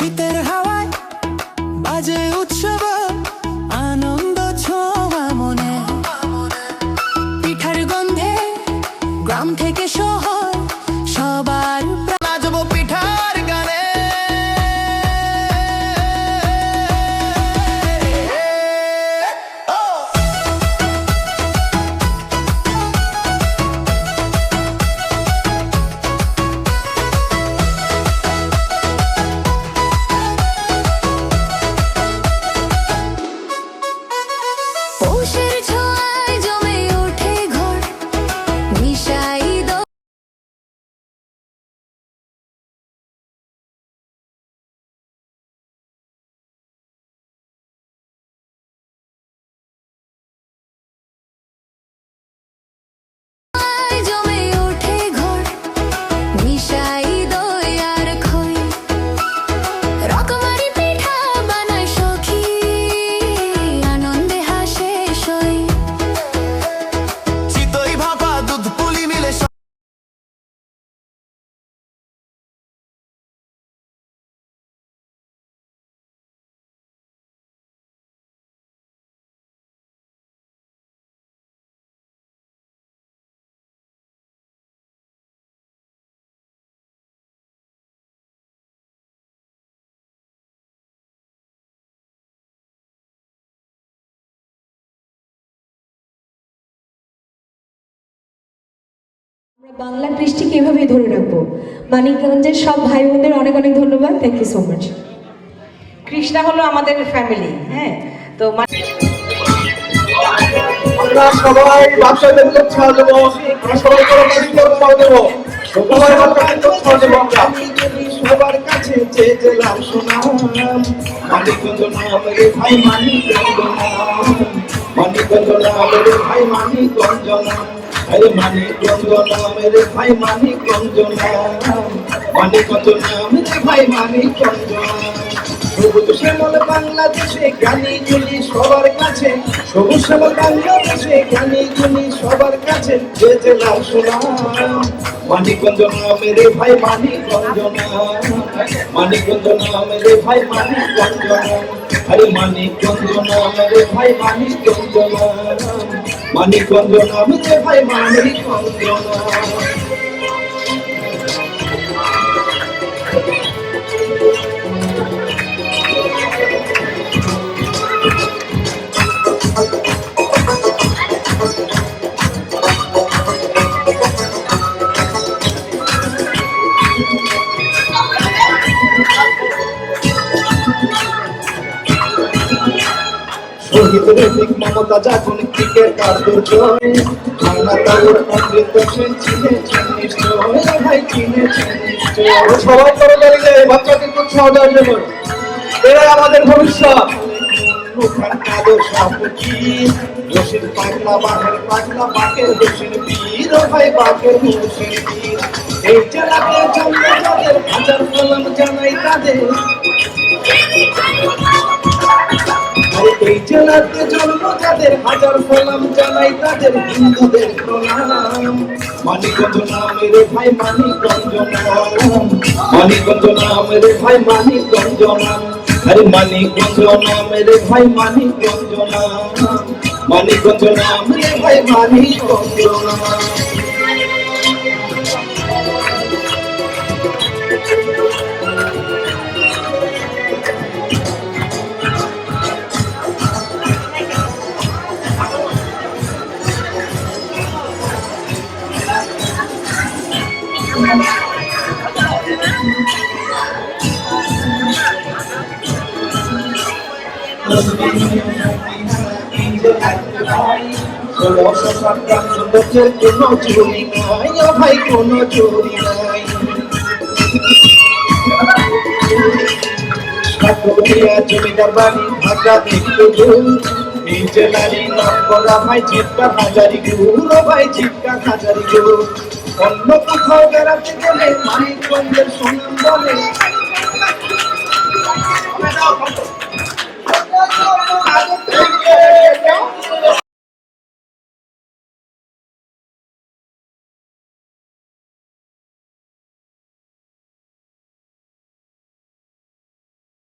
শীতের হাওয়ায় বাজে উৎসব, আনন্দ ছোঁয়া মনে। পিঠার গন্ধে গ্রাম থেকে শহর সবার নাচবো পিঠার গানে। পৌষের ছোঁয়ায় জমে ওঠে ঘর, নিশাই জমে ওঠে ঘর, নিশাই দই আর খই। রকমারি পিঠা বানায় সখী, আনন্দে হাসে সই। চিতই ভাপা দুধ পুলি মিলে আমরা বাংলা কৃষ্টিকে এভাবেই ধরে রাখবো। মানিকগঞ্জের সব ভাই বোনদের অনেক অনেক ধন্যবাদ। Thank you so much. Krishna হলো আমাদের ফ্যামিলি। হ্যাঁ, তো আমরা সবাই ব্যবসায়ীদের উৎসাহ দেবো, আমরা সবাই কর্মচারীকে উৎসাহ দেবো, সবাই ব্যবসায়ীকে উৎসাহ দেবো। সবার কাছে চেয়ে গেলাম সুনাম, মানিকগঞ্জ নাম রে ভাই মানিকগঞ্জ নাম, মানিকগঞ্জ নাম রে ভাই মানিকগঞ্জ নাম, আরে মানিকগঞ্জ নাম রে ভাই মানিকগঞ্জ নাম, মানিকগঞ্জ নাম রে ভাই মানিকগঞ্জ নাম। সবুজ শ্যামল বাংলাদেশে গানি গুলি সবার কাছে, সবুজ শ্যামল বাংলাদেশে গানি গুলি সবার কাছে যে জেলার সুনাম, মানিকগঞ্জ নাম রে ভাই মানিকগঞ্জ নাম, মানিকগঞ্জ নাম রে ভাই মানিকগঞ্জ নাম, আরে মানিকগঞ্জ নাম রে ভাই মানিকগঞ্জ নাম, মানিকগঞ্জ নাম রে ভাই মানিকগঞ্জ নাম। শহীদ রফিক মমতা যখন ক্রিকেটার দুর্জয়, বাংলা তাউর অমৃত সেন চিনেছেন নিশ্চয়, ভাই চিনেছেন নিশ্চয়। সবাই করে দাঁড়িয়ে বাচ্চাদের উৎসাহ দেওয়ার জন্য, এরাই আমাদের ভবিষ্যৎ। মুখান কালো সাপুকি রশিদ পাগলা বাঘের পাগলা বাঘের হোসেন বীর, ভাই বাঘের হোসেন বীর। এই জেলাতে জন্ম যাদের হাজার সালাম জানাই তাদের, এই জেলাতে জন্ম যাদের হাজার সালাম জানাই তাদের, হিন্দুদের প্রণাম। মানিকগঞ্জ নাম রে ভাই মানিকগঞ্জ নাম, মানিকগঞ্জ নাম রে ভাই মানিকগঞ্জ নাম, আরে মানিকগঞ্জ নাম রে ভাই মানিকগঞ্জ নাম, মানিকগঞ্জ নাম রে ভাই মানিকগঞ্জ নাম। কোনো চুরি নাই ভাই, কোনো চুরি নাই। জমিদার বাড়ি ঢাকা একটু দূর, এই জেলারই নাম করা ভাই চিৎকা হাজারি গুর, ভাই চিৎকা হাজারি গুর। অন্য কোথাও বেড়াতে গেলে মানিকগঞ্জের সুনাম বলে।